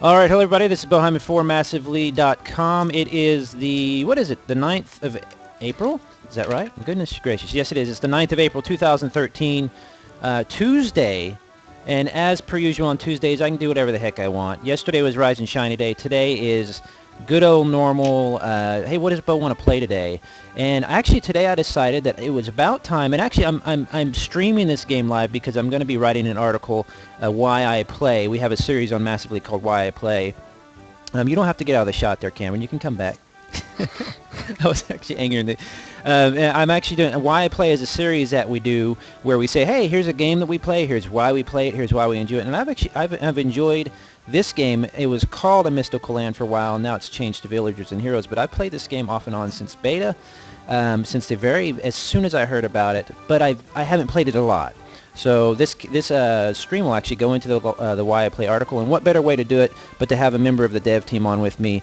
All right, hello everybody. This is beau-hindman for massively.com. It is the, what is it, the 9th of April? Is that right? Goodness gracious. Yes, it is. It's the 9th of April, 2013, Tuesday. And as per usual on Tuesdays, I can do whatever the heck I want. Yesterday was Rise and Shiny Day. Today is good old normal, hey, what does Bo want to play today? And actually today I decided that it was about time, and actually I'm streaming this game live because I'm going to be writing an article, Why I Play. We have a series on Massively called Why I Play. You don't have to get out of the shot there, Cameron. You can come back. I was actually angry. I'm actually doing Why I Play is a series that we do where we say, hey, here's a game that we play, here's why we play it, here's why we enjoy it. And I've enjoyed this game. It was called A Mystical Land for a while, and now it's changed to Villagers and Heroes. But I've played this game off and on since beta, since as soon as I heard about it. But I haven't played it a lot. So this stream will actually go into the Why I Play article, and what better way to do it but to have a member of the dev team on with me.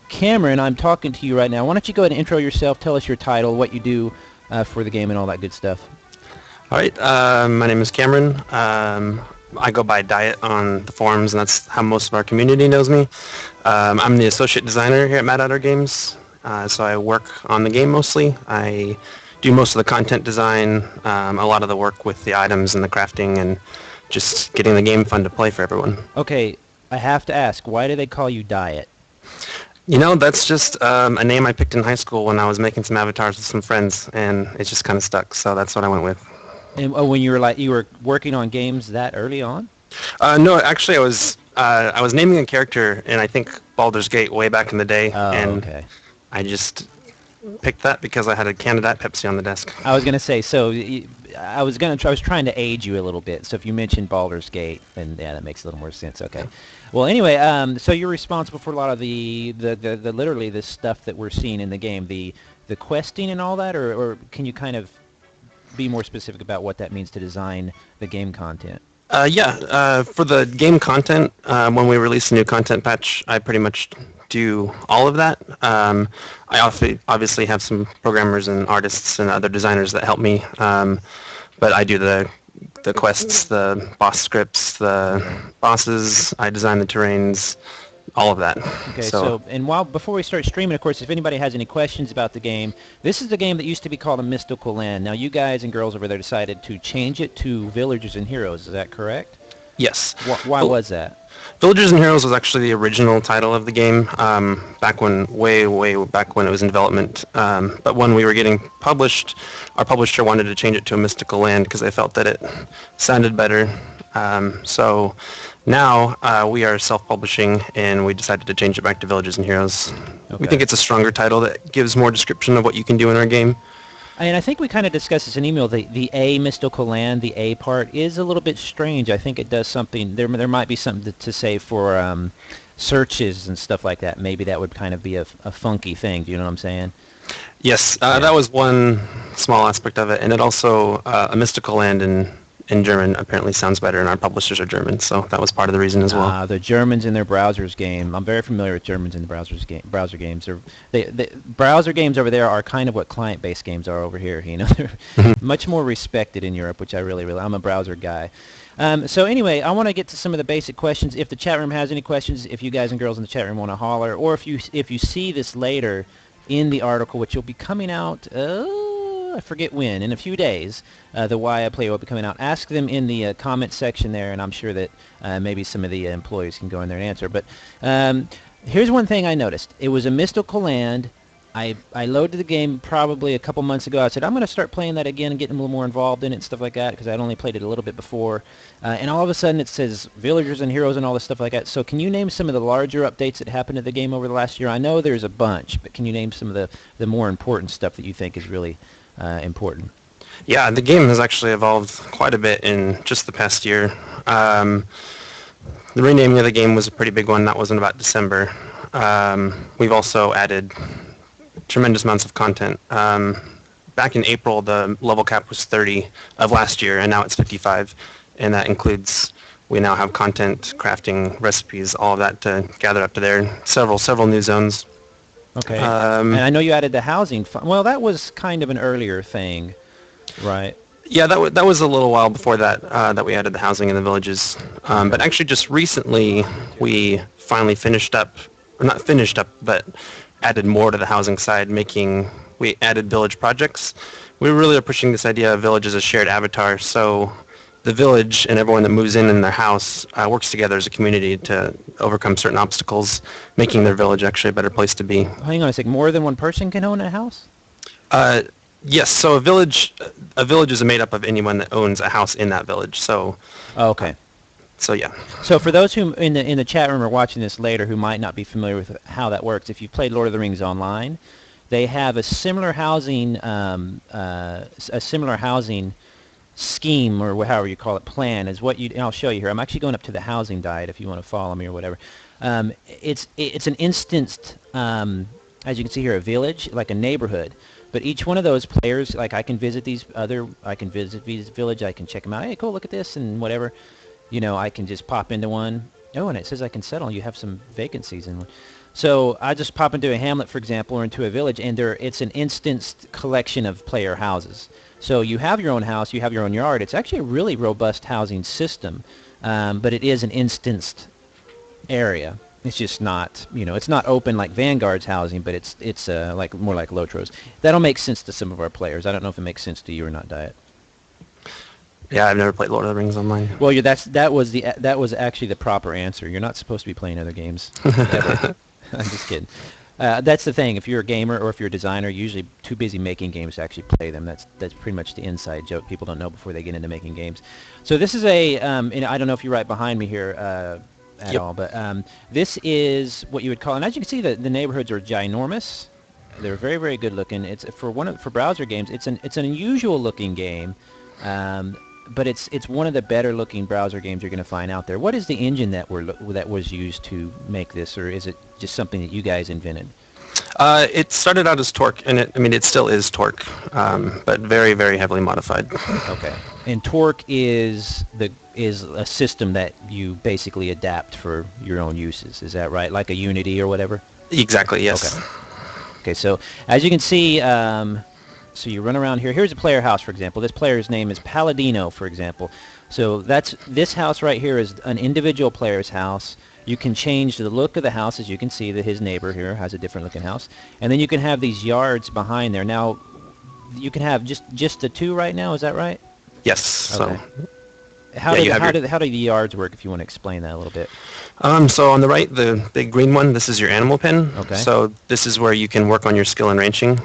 Cameron, I'm talking to you right now. Why don't you go ahead and intro yourself, tell us your title, what you do for the game, and all that good stuff. All right, my name is Cameron. I go by Diet on the forums, and that's how most of our community knows me. I'm the associate designer here at Mad Adder Games, so I work on the game mostly. I do most of the content design, a lot of the work with the items and the crafting, and just getting the game fun to play for everyone. Okay, I have to ask, why do they call you Diet? You know, that's just a name I picked in high school when I was making some avatars with some friends, and it just kind of stuck, so that's what I went with. And when you were working on games that early on? No, actually, I was naming a character in, I think, Baldur's Gate way back in the day, and okay. I just picked that because I had a Canada Pepsi on the desk. I was gonna say, so I was trying to age you a little bit. So if you mentioned Baldur's Gate, then yeah, that makes a little more sense. Okay. Well, anyway, so you're responsible for a lot of the literally the stuff that we're seeing in the game, the questing and all that, or can you kind of be more specific about what that means to design the game content? For the game content, when we release a new content patch, I pretty much do all of that. I obviously have some programmers and artists and other designers that help me, but I do the quests, the boss scripts, the bosses. I design the terrains, all of that. Okay, so and before we start streaming, of course, if anybody has any questions about the game, this is the game that used to be called A Mystical Land. Now, you guys and girls over there decided to change it to Villagers and Heroes. Is that correct? Yes. Why was that? Villagers and Heroes was actually the original title of the game, back when, way back when it was in development. But when we were getting published, our publisher wanted to change it to A Mystical Land because they felt that it sounded better. So now we are self-publishing, and we decided to change it back to Villagers and Heroes. Okay. We think it's a stronger title that gives more description of what you can do in our game. And I think we kind of discussed this in email. The A Mystical Land, the A part, is a little bit strange. I think it does something. There might be something to say for searches and stuff like that. Maybe that would kind of be a funky thing. Do you know what I'm saying? Yes, that was one small aspect of it, and it also A Mystical Land in German apparently sounds better, and our publishers are German, so that was part of the reason as well. The Germans in their browsers game. I'm very familiar with Germans in the browser games. The browser games over there are kind of what client-based games are over here. You know, they're much more respected in Europe, which I really. I'm a browser guy. So anyway, I want to get to some of the basic questions. If the chat room has any questions, if you guys and girls in the chat room want to holler, or if you see this later in the article, which will be coming out. I forget when, in a few days, the Why I Play will be coming out. Ask them in the comment section there, and I'm sure that maybe some of the employees can go in there and answer. But here's one thing I noticed. It was A Mystical Land. I loaded the game probably a couple months ago. I said, I'm going to start playing that again and getting a little more involved in it and stuff like that, because I'd only played it a little bit before. And all of a sudden it says Villagers and Heroes and all this stuff like that. So can you name some of the larger updates that happened to the game over the last year? I know there's a bunch, but can you name some of the more important stuff that you think is really important? Yeah, the game has actually evolved quite a bit in just the past year. The renaming of the game was a pretty big one. That was in about December. We've also added tremendous amounts of content. Back in April, the level cap was 30 of last year, and now it's 55. And that includes, we now have content, crafting, recipes, all of that to gather up to there. Several new zones. Okay. And I know you added the housing. Well, that was kind of an earlier thing, right? Yeah, that was a little while before that that we added the housing in the villages. But actually, just recently, we finally finished up, or not finished up, but added more to the housing side, we added village projects. We really are pushing this idea of village as a shared avatar, so the village and everyone that moves in their house works together as a community to overcome certain obstacles, making their village actually a better place to be. Hang on a sec. More than one person can own a house? Uh, yes, so a village is made up of anyone that owns a house in that village. So, Oh, okay. so yeah. So for those who in the chat room are watching this later who might not be familiar with how that works, if you've played Lord of the Rings online, they have a similar housing scheme, or however you call it, plan, is what you. And I'll show you here. I'm actually going up to the housing diet if you want to follow me or whatever. It's an instanced, as you can see here, a village, like a neighborhood. But each one of those players, like I can visit these village, I can check them out. Hey, cool, look at this and whatever. You know, I can just pop into one. Oh, and it says I can settle. You have some vacancies in one. So I just pop into a hamlet, for example, or into a village, and it's an instanced collection of player houses. So you have your own house, you have your own yard. It's actually a really robust housing system, but it is an instanced area. It's just not, it's not open like Vanguard's housing, but it's like more like Lotro's. That'll make sense to some of our players. I don't know if it makes sense to you or not, Diet. Yeah, I've never played Lord of the Rings online. Well, that was actually the proper answer. You're not supposed to be playing other games ever. I'm just kidding. That's the thing. If you're a gamer or if you're a designer, you're usually too busy making games to actually play them. That's pretty much the inside joke people don't know before they get into making games. So this is and I don't know if you're right behind me here at Yep. all, but this is what you would call, and as you can see, the neighborhoods are ginormous. They're very, very good looking. It's for browser games. It's an unusual looking game. But it's one of the better looking browser games you're going to find out there. What is the engine that was used to make this, or is it just something that you guys invented? It started out as Torque, and it still is Torque, but very, very heavily modified. Okay. And Torque is a system that you basically adapt for your own uses. Is that right? Like a Unity or whatever? Exactly, yes. Okay, so as you can see, so you run around here. Here's a player house, for example. This player's name is Paladino, for example. So this house right here is an individual player's house. You can change the look of the house, as you can see that his neighbor here has a different looking house. And then you can have these yards behind there. Now, you can have just the two right now, is that right? Yes. Okay. So How do the yards work, if you want to explain that a little bit? So on the right, the big green one, this is your animal pen. Okay. So this is where you can work on your skill in ranching.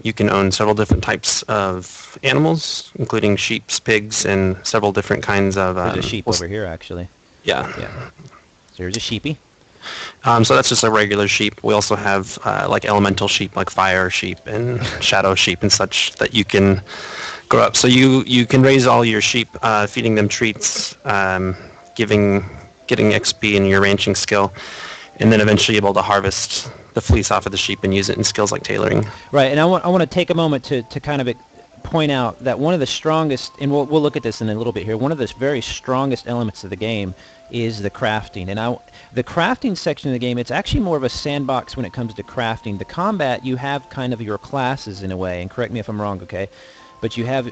You can own several different types of animals, including sheep, pigs, and several different kinds of... There's a sheep over here, actually. Yeah. Yeah. So here's a sheepy. So that's just a regular sheep. We also have like elemental sheep, like fire sheep and shadow sheep and such that you can grow up. So you can raise all your sheep, feeding them treats, getting XP in your ranching skill, and then eventually able to harvest the fleece off of the sheep and use it in skills like tailoring. Right, and I want to take a moment to kind of point out that one of the strongest, and we'll look at this in a little bit here, one of the very strongest elements of the game is the crafting. And the crafting section of the game, it's actually more of a sandbox when it comes to crafting. The combat, you have kind of your classes in a way, and correct me if I'm wrong, okay? But you have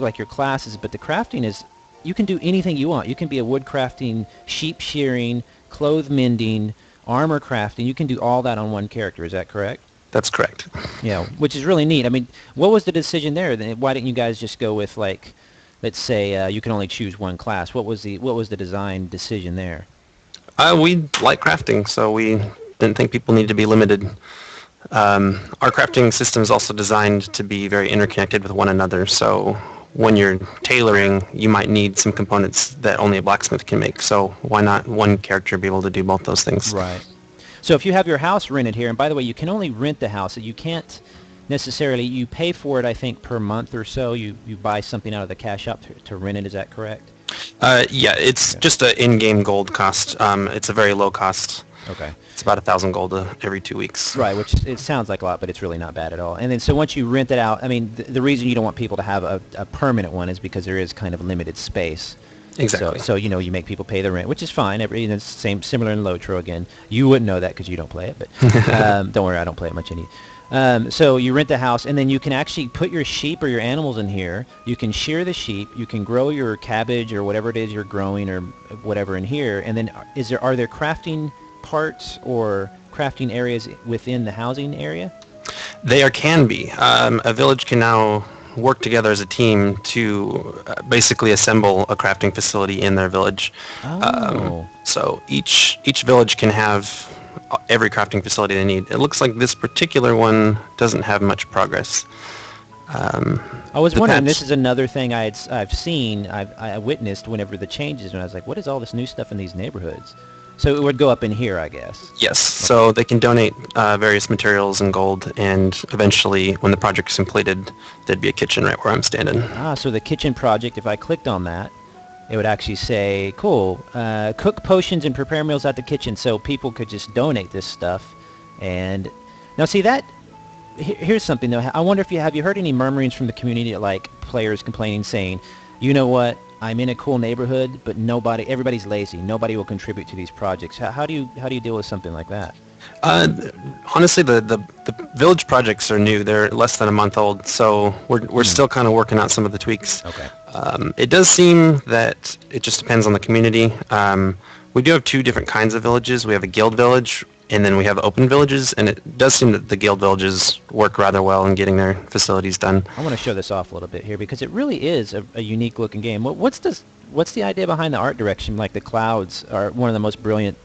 like your classes, but the crafting is, you can do anything you want. You can be a wood crafting, sheep shearing, clothes mending, armor crafting. You can do all that on one character. Is that correct? That's correct. Yeah, which is really neat. I mean, what was the decision there? Why didn't you guys just go with, like, let's say you can only choose one class? What was the design decision there? We like crafting, so we didn't think people needed to be limited. Our crafting system is also designed to be very interconnected with one another, so when you're tailoring, you might need some components that only a blacksmith can make, so why not one character be able to do both those things? Right. So if you have your house rented here, and by the way, you can only rent the house. You can't necessarily, you pay for it, I think, per month or so. You buy something out of the cash shop to rent it. Is that correct? Yeah, it's just an in-game gold cost. It's a very low cost. Okay. It's about 1,000 gold every 2 weeks. Right, which it sounds like a lot, but it's really not bad at all. And then so once you rent it out, I mean, the reason you don't want people to have a permanent one is because there is kind of limited space. Exactly. So you make people pay the rent, which is fine. Similar in Lotro again. You wouldn't know that because you don't play it, but don't worry, I don't play it much any. So you rent the house, and then you can actually put your sheep or your animals in here. You can shear the sheep. You can grow your cabbage or whatever it is you're growing or whatever in here. And then are there crafting parts or crafting areas within the housing area? There can be. A village can now work together as a team to basically assemble a crafting facility in their village. Oh. So each village can have every crafting facility they need. It looks like this particular one doesn't have much progress. I was wondering, this is another thing I've seen, I witnessed whenever the changes, and I was like, what is all this new stuff in these neighborhoods? So it would go up in here, I guess. Yes, okay. So they can donate various materials and gold, and eventually, when the project is completed, there'd be a kitchen right where I'm standing. Ah, so the kitchen project, if I clicked on that, it would actually say, cool, cook potions and prepare meals at the kitchen, so people could just donate this stuff. And now see that, here's something though, I wonder if have you heard any murmurings from the community, like players complaining, saying, you know what, I'm in a cool neighborhood, but everybody's lazy. Nobody will contribute to these projects. How do you deal with something like that? Honestly, the village projects are new. They're less than a month old, so we're still kind of working out some of the tweaks. Okay. It does seem that it just depends on the community. We do have two different kinds of villages. We have a guild village, and then we have open villages, and it does seem that the guild villages work rather well in getting their facilities done. I want to show this off a little bit here because it really is a unique looking game. What's the idea behind the art direction? Like the clouds are one of the most brilliant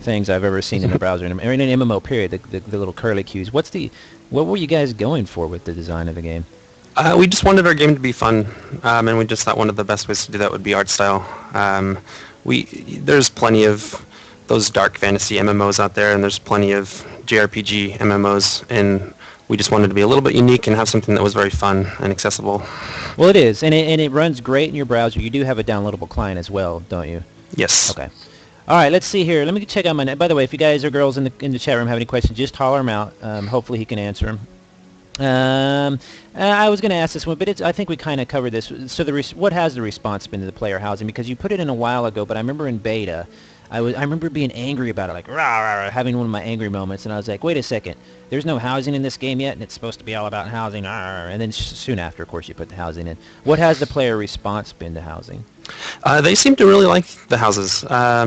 things I've ever seen in a browser, or in an MMO period, the little curly cues. What were you guys going for with the design of the game? We just wanted our game to be fun, and we just thought one of the best ways to do that would be art style. There's plenty of those dark fantasy MMOs out there, and there's plenty of JRPG MMOs, and we just wanted to be a little bit unique and have something that was very fun and accessible. Well, it is, and it runs great in your browser. You do have a downloadable client as well, don't you? Yes. Okay. All right, let's see here. Let me check out my... By the way, if you guys or girls in the chat room have any questions, just holler them out. Hopefully he can answer them. I was going to ask this one, but I think we kind of covered this. So what has the response been to the player housing? Because you put it in a while ago, but I remember in beta, I remember being angry about it, like rah, rah, rah, having one of my angry moments, and I was like, wait a second, there's no housing in this game yet, and it's supposed to be all about housing, rah, and then soon after, of course, you put the housing in. What has the player response been to housing? They seem to really like the houses. I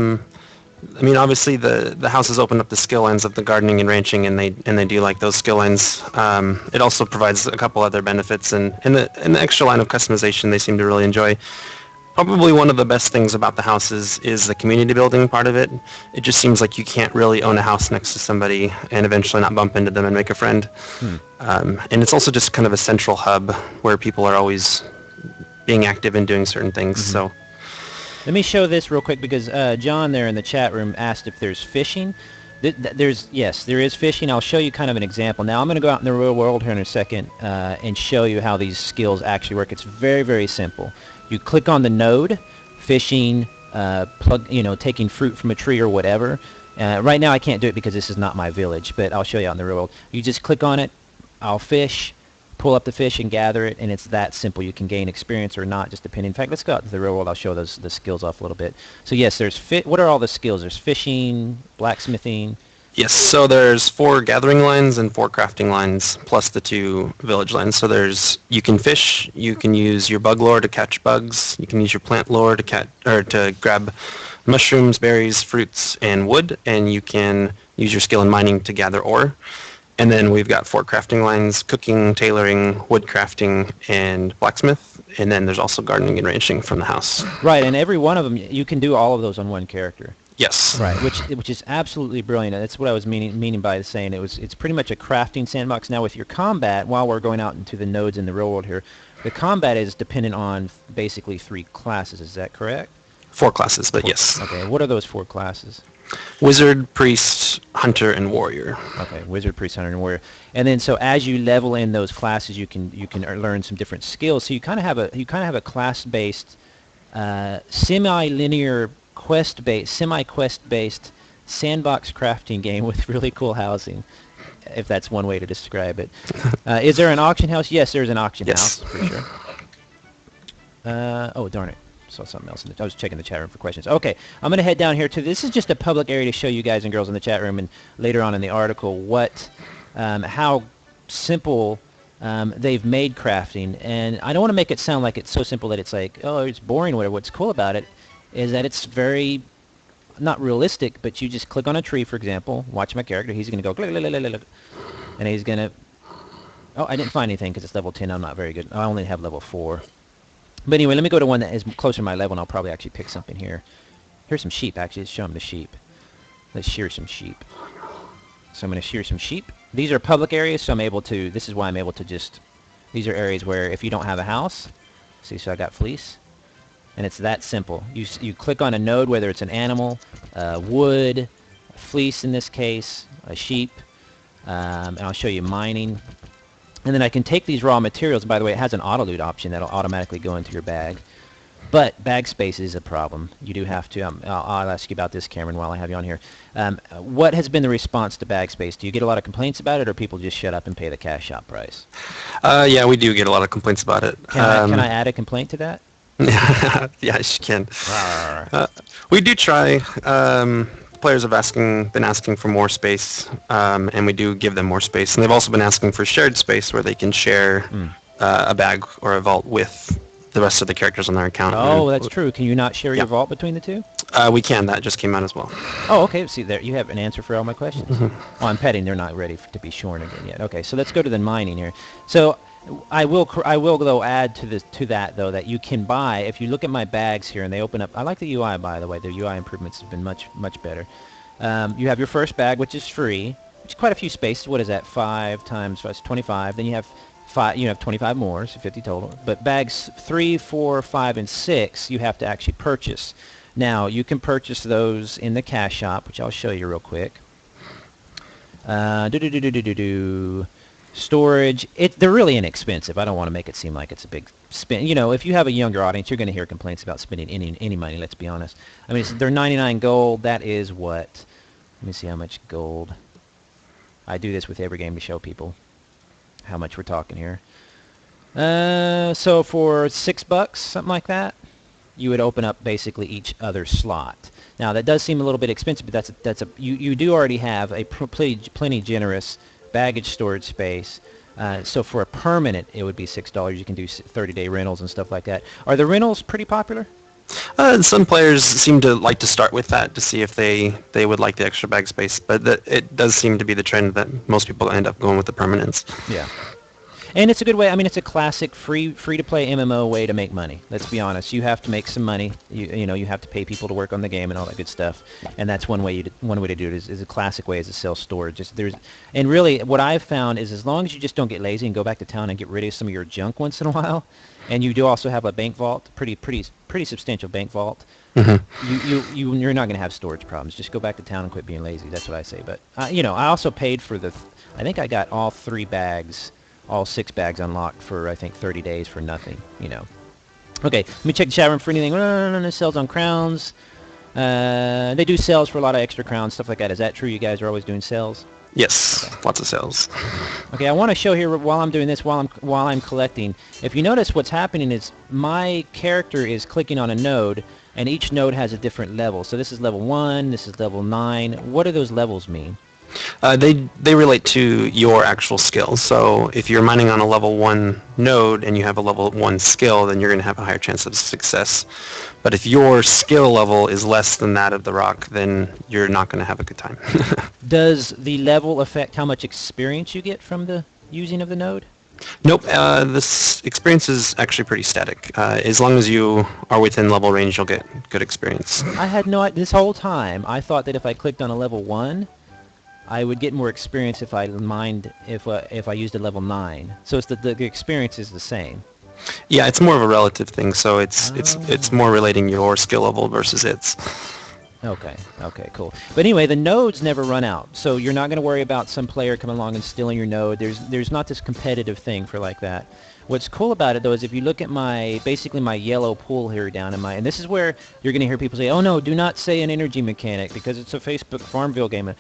mean, obviously the houses open up the skill lines of the gardening and ranching, and they do like those skill lines. It also provides a couple other benefits, and the extra line of customization they seem to really enjoy. Probably one of the best things about the houses is the community building part of it. It just seems like you can't really own a house next to somebody and eventually not bump into them and make a friend. And it's also just kind of a central hub where people are always being active and doing certain things. So. Let me show this real quick because John there in the chat room asked if there's fishing. Yes, there is fishing. I'll show you kind of an example. Now I'm going to go out in the real world here in a second and show you how these skills actually work. It's very, very simple. You click on the node, fishing, taking fruit from a tree or whatever. Right now I can't do it because this is not my village, but I'll show you out in the real world. You just click on it, I'll fish, pull up the fish and gather it, and it's that simple. You can gain experience or not, just depending. In fact, let's go out to the real world. I'll show the skills off a little bit. So yes, there's what are all the skills? There's fishing, blacksmithing. Yes, so there's 4 gathering lines and 4 crafting lines, plus the 2 village lines. So you can fish, you can use your bug lore to catch bugs, you can use your plant lore to grab mushrooms, berries, fruits, and wood, and you can use your skill in mining to gather ore. And then we've got 4 crafting lines: cooking, tailoring, wood crafting, and blacksmith. And then there's also gardening and ranching from the house. Right, and every one of them, you can do all of those on one character. Yes. Right, which is absolutely brilliant. That's what I was meaning by saying it's pretty much a crafting sandbox. Now with your combat, while we're going out into the nodes in the real world here, the combat is dependent on basically 3 classes. Is that correct? 4 classes, but yes. Okay, what are those 4 classes? Wizard, priest, hunter, and warrior. Okay, wizard, priest, hunter, and warrior. And then so as you level in those classes, you can learn some different skills. So you kind of have a class-based, semi-linear semi-quest-based sandbox crafting game with really cool housing, if that's one way to describe it. Is there an auction house? Yes, there's an auction house for sure. Oh darn it. Saw something else. I was checking the chat room for questions. Okay, I'm going to head down here to... This is just a public area to show you guys and girls in the chat room, and later on in the article how simple they've made crafting. And I don't want to make it sound like it's so simple that it's like, oh, it's boring or whatever. What's cool about it is that it's very, not realistic, but you just click on a tree, for example. Watch my character. He's going to go, click, click, click, click, click, and he's going to, oh, I didn't find anything because it's level 10. I'm not very good. I only have level 4. But anyway, let me go to one that is closer to my level, and I'll probably actually pick something here. Here's some sheep, actually. Let's show them the sheep. Let's shear some sheep. So I'm going to shear some sheep. These are public areas, so I'm able to, this is why I'm able to just, these are areas where if you don't have a house, see, so I got fleece, and it's that simple. You click on a node, whether it's an animal, wood, fleece in this case, a sheep, and I'll show you mining. And then I can take these raw materials. By the way, it has an auto loot option that'll automatically go into your bag. But bag space is a problem. You do have to, I'll ask you about this, Cameron, while I have you on here. What has been the response to bag space? Do you get a lot of complaints about it, or people just shut up and pay the cash shop price? Yeah, we do get a lot of complaints about it. Can I add a complaint to that? Yes, you can. We do try. Players have been asking for more space, and we do give them more space. And they've also been asking for shared space where they can share a bag or a vault with the rest of the characters on their account. Oh, that's true. Can you not share your vault between the two? We can. That just came out as well. Oh, okay. See, there you have an answer for all my questions. Oh, I'm petting. They're not ready to be shorn again yet. Okay, so let's go to the mining here. So I will though add to that though that you can buy, if you look at my bags here and they open up. I like the UI, by the way. The UI improvements have been much better. You have your first bag, which is free. Which is quite a few spaces. What is that? 5 times 5 is 25. Then you have 25 more, so 50 total. But bags 3, 4, 5, and 6 you have to actually purchase. Now you can purchase those in the cash shop, which I'll show you real quick. Storage. They're really inexpensive. I don't want to make it seem like it's a big spend. You know, if you have a younger audience, you're going to hear complaints about spending any money. Let's be honest. I mean, they're 99 gold. That is what? Let me see how much gold. I do this with every game to show people how much we're talking here. So for $6, something like that, you would open up basically each other slot. Now that does seem a little bit expensive, but you do already have a plenty generous baggage storage space. So for a permanent, it would be $6. You can do 30-day rentals and stuff like that. Are the rentals pretty popular? Some players seem to like to start with that to see if they would like the extra bag space, but it does seem to be the trend that most people end up going with the permanents. Yeah. And it's a good way. I mean, it's a classic free-to-play MMO way to make money. Let's be honest. You have to make some money. You know, you have to pay people to work on the game and all that good stuff. And that's one way to do it is a classic way is to sell storage. And really, what I've found is as long as you just don't get lazy and go back to town and get rid of some of your junk once in a while, and you do also have a bank vault, pretty substantial bank vault. You're not going to have storage problems. Just go back to town and quit being lazy. That's what I say. But you know, I also paid for I think I got all 3 bags. All 6 bags unlocked for, I think, 30 days for nothing, you know. Okay, let me check the chat room for anything. Sales on crowns. They do sales for a lot of extra crowns, stuff like that. Is that true? You guys are always doing sales? Yes, okay. Lots of sales. Okay, I want to show here while I'm doing this, while I'm collecting. If you notice, what's happening is my character is clicking on a node, and each node has a different level. So this is level 1, this is level 9. What do those levels mean? They relate to your actual skill. So if you're mining on a level 1 node and you have a level 1 skill, then you're going to have a higher chance of success. But if your skill level is less than that of the rock, then you're not going to have a good time. Does the level affect how much experience you get from the using of the node? Nope. This experience is actually pretty static. As long as you are within level range, you'll get good experience. I had this whole time, I thought that if I clicked on a level 1, I would get more experience if I mined if I used a level 9. So it's the experience is the same. Yeah, it's more of a relative thing. So it's more relating your skill level versus its. Okay, cool. But anyway, the nodes never run out, so you're not going to worry about some player coming along and stealing your node. There's not this competitive thing for like that. What's cool about it though is if you look at basically my yellow pool here down in and this is where you're going to hear people say, "Oh no, do not say an energy mechanic because it's a Facebook Farmville game."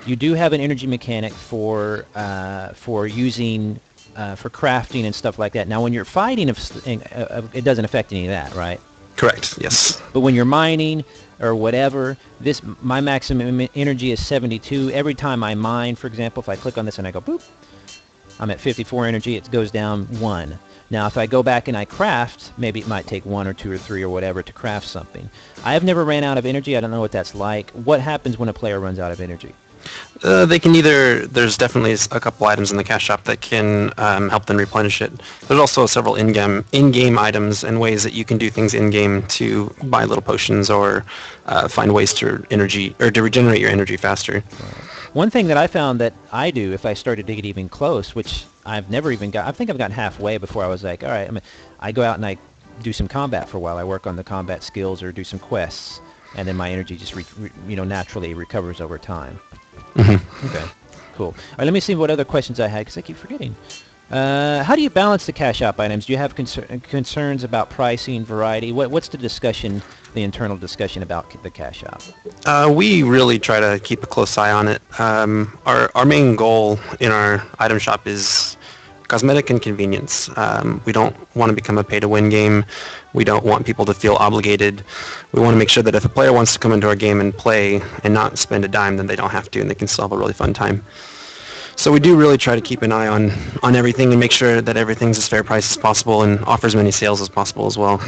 You do have an energy mechanic for using for crafting and stuff like that. Now, when you're fighting, it doesn't affect any of that, right? Correct. Yes. But when you're mining or whatever, my maximum energy is 72. Every time I mine, for example, if I click on this and I go boop, I'm at 54 energy, it goes down 1. Now, if I go back and I craft, maybe it might take 1 or 2 or 3 or whatever to craft something. I have never ran out of energy. I don't know what that's like. What happens when a player runs out of energy? They can either, there's definitely a couple items in the cash shop that can help them replenish it. There's also several in-game items and ways that you can do things in-game to buy little potions or find ways to energy or to regenerate your energy faster. One thing that I found that I do if I started to get even close, which I've never even got, I think I've gotten halfway before I was like, all right, I go out and I do some combat for a while. I work on the combat skills or do some quests, and then my energy just naturally recovers over time. Mm-hmm. Okay, cool. All right, let me see what other questions I had, because I keep forgetting. How do you balance the cash shop items? Do you have concerns about pricing, variety? What's the discussion, the internal discussion about the cash shop? We really try to keep a close eye on it. Our main goal in our item shop is cosmetic and convenience. We don't want to become a pay-to-win game. We don't want people to feel obligated. We want to make sure that if a player wants to come into our game and play and not spend a dime, then they don't have to, and they can still have a really fun time. So we do really try to keep an eye on everything and make sure that everything's as fair price as possible and offer as many sales as possible as well.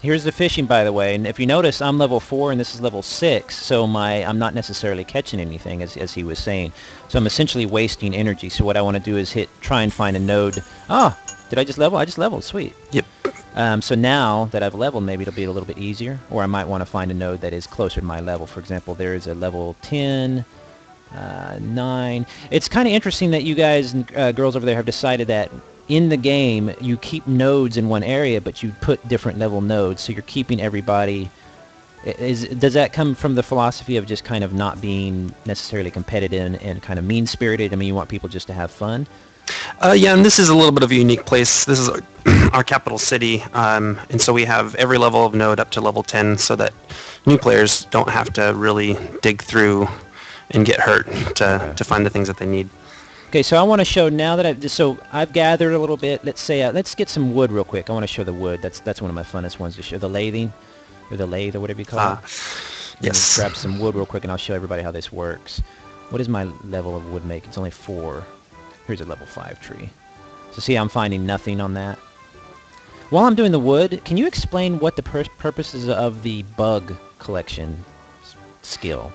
Here's the fishing, by the way, and if you notice, I'm level 4 and this is level 6, so I'm not necessarily catching anything, as he was saying. So I'm essentially wasting energy. So what I want to do is try and find a node. Oh, did I just level? I just leveled. Sweet. Yep. So now that I've leveled, maybe it'll be a little bit easier, or I might want to find a node that is closer to my level. For example, there is a level 10, 9. It's kind of interesting that you guys and girls over there have decided that in the game you keep nodes in one area, but you put different level nodes, so you're keeping everybody. Does that come from the philosophy of just kind of not being necessarily competitive and kind of mean-spirited? I mean, you want people just to have fun? Yeah, and this is a little bit of a unique place. This is our capital city, and so we have every level of node up to level 10 so that new players don't have to really dig through and get hurt to find the things that they need. Okay, so I want to show now that I've gathered a little bit. Let's say let's get some wood real quick. I want to show the wood. That's one of my funnest ones to show. The lathing, or the lathe, or whatever you call it. Yes. Grab some wood real quick, and I'll show everybody how this works. What is my level of wood make? It's only 4. Here's a level 5 tree. So see, I'm finding nothing on that. While I'm doing the wood, can you explain what the purposes of the bug collection skill?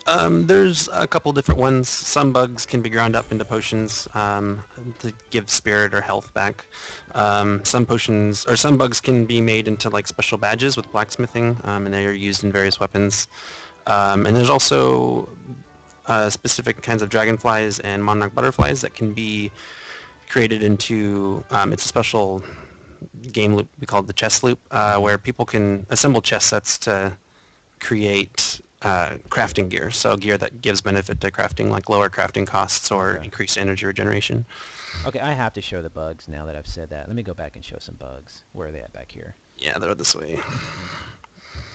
There's a couple different ones. Some bugs can be ground up into potions to give spirit or health back. Some bugs can be made into like special badges with blacksmithing, and they are used in various weapons. And there's also specific kinds of dragonflies and monarch butterflies that can be created into, it's a special game loop we call it the chest loop, where people can assemble chest sets to create crafting gear, so gear that gives benefit to crafting, like lower crafting costs or increased energy regeneration. Okay, I have to show the bugs now that I've said that. Let me go back and show some bugs. Where are they at back here? Yeah, they're this way.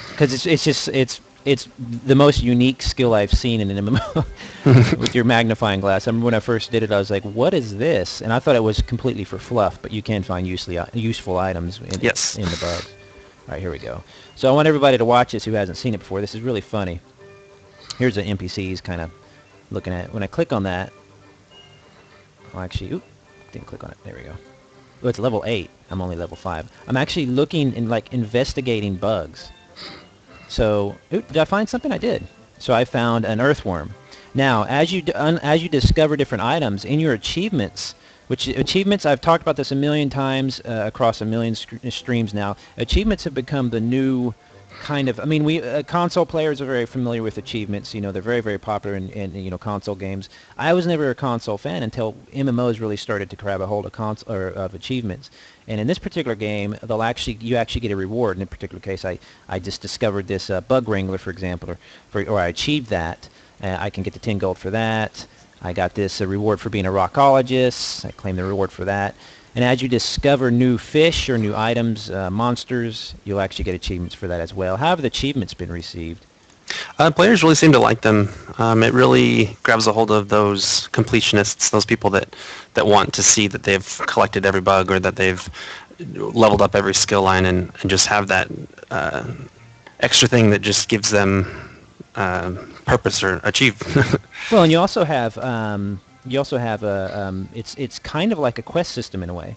Because it's the most unique skill I've seen in an MMO with your magnifying glass. I remember when I first did it, I was like, what is this? And I thought it was completely for fluff, but you can find useful items in the bugs. All right, here we go. So I want everybody to watch this who hasn't seen it before. This is really funny. Here's the NPCs kind of looking at it. When I click on that, well, actually, didn't click on it. There we go. Oh, it's level 8. I'm only level 5. I'm actually looking and like investigating bugs. So, did I find something? I did. So I found an earthworm. Now, as you discover different items in your achievements, which achievements, I've talked about this a million times across a million streams now. Achievements have become the new kind of, I mean, console players are very familiar with achievements. You know, they're very, very popular in console games. I was never a console fan until MMOs really started to grab a hold of achievements. And in this particular game, you actually get a reward. In a particular case, I just discovered this bug wrangler, for example, or I achieved that. I can get the 10 gold for that. I got this reward for being a rockologist. I claim the reward for that. And as you discover new fish or new items, monsters, you'll actually get achievements for that as well. How have the achievements been received? Players really seem to like them. It really grabs a hold of those completionists, those people that want to see that they've collected every bug or that they've leveled up every skill line and just have that extra thing that just gives them purpose or achieve. Well, and you also have You also have it's kind of like a quest system in a way.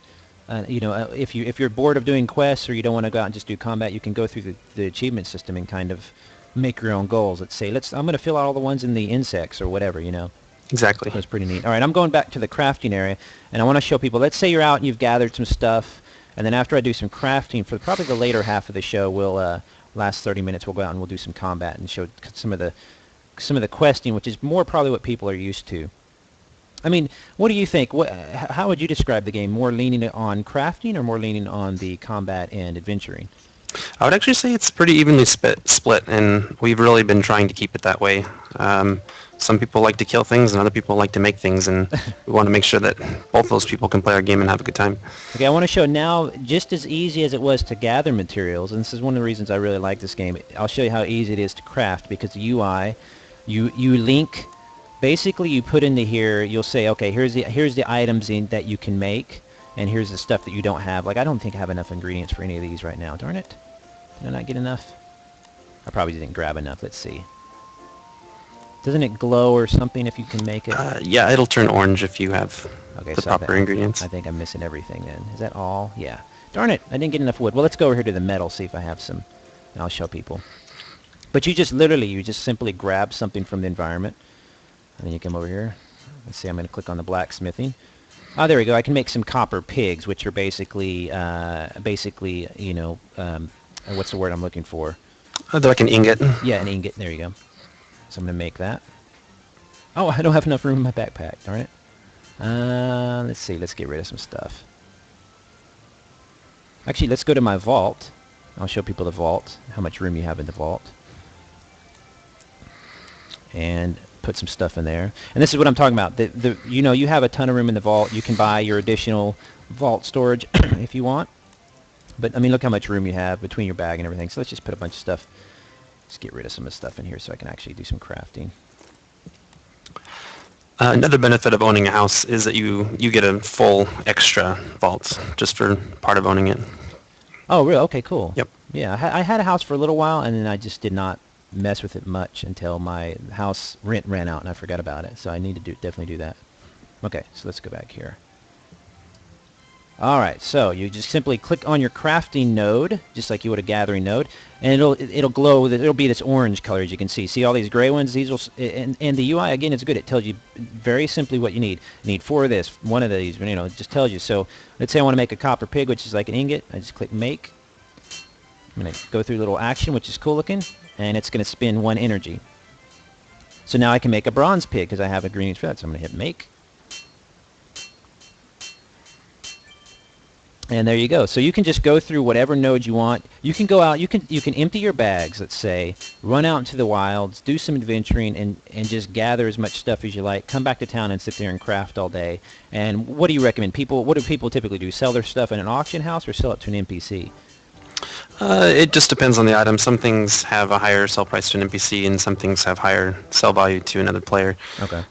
If you're bored of doing quests or you don't want to go out and just do combat, you can go through the achievement system and kind of make your own goals. Let's say I'm going to fill out all the ones in the insects or whatever. Exactly. That's pretty neat. All right, I'm going back to the crafting area, and I want to show people. Let's say you're out and you've gathered some stuff, and then after I do some crafting for probably the later half of the show, we'll last 30 minutes. We'll go out and we'll do some combat and show some of the questing, which is more probably what people are used to. I mean, what do you think? How would you describe the game? More leaning on crafting or more leaning on the combat and adventuring? I would actually say it's pretty evenly split, and we've really been trying to keep it that way. Some people like to kill things, and other people like to make things, and we want to make sure that both those people can play our game and have a good time. Okay, I want to show now, just as easy as it was to gather materials, and this is one of the reasons I really like this game. I'll show you how easy it is to craft, because the UI, you link. Basically, you put into here, you'll say, okay, here's the items that you can make, and here's the stuff that you don't have. Like, I don't think I have enough ingredients for any of these right now. Darn it. Did I not get enough? I probably didn't grab enough. Let's see. Doesn't it glow or something if you can make it? Yeah, it'll turn orange if you have the proper ingredients. I think I'm missing everything then. Is that all? Yeah. Darn it. I didn't get enough wood. Well, let's go over here to the metal, see if I have some, and I'll show people. But you just simply grab something from the environment. And then you come over here. Let's see, I'm going to click on the blacksmithing. Oh, there we go. I can make some copper pigs, which are basically, what's the word I'm looking for? They're like an ingot. Yeah, an ingot. There you go. So I'm going to make that. Oh, I don't have enough room in my backpack. Darn it. Let's see. Let's get rid of some stuff. Actually, let's go to my vault. I'll show people the vault, how much room you have in the vault. And put some stuff in there. And this is what I'm talking about. You have a ton of room in the vault. You can buy your additional vault storage if you want. But, I mean, look how much room you have between your bag and everything. So let's just put a bunch of stuff. Let's get rid of some of the stuff in here so I can actually do some crafting. Another benefit of owning a house is that you get a full extra vault just for part of owning it. Oh, really? Okay, cool. Yep. Yeah, I had a house for a little while, and then I just did not mess with it much until my house rent ran out and I forgot about it. So I need to definitely do that. Okay, so let's go back here. All right, so you just simply click on your crafting node, just like you would a gathering node, and it'll glow. It'll be this orange color, as you can see. See all these gray ones? These will, and the UI again is good. It tells you very simply what you need. You need 4 of this, 1 of these. It just tells you. So let's say I want to make a copper pig, which is like an ingot. I just click make. I'm going to go through a little action, which is cool looking, and it's going to spin 1 energy. So now I can make a bronze pig because I have ingredients for that. So I'm going to hit make. And there you go. So you can just go through whatever node you want. You can go out, you can empty your bags, let's say, run out into the wilds, do some adventuring, and just gather as much stuff as you like. Come back to town and sit there and craft all day. And what do you recommend? What do people typically do? Sell their stuff in an auction house or sell it to an NPC? It just depends on the item. Some things have a higher sell price to an NPC, and some things have higher sell value to another player. Okay.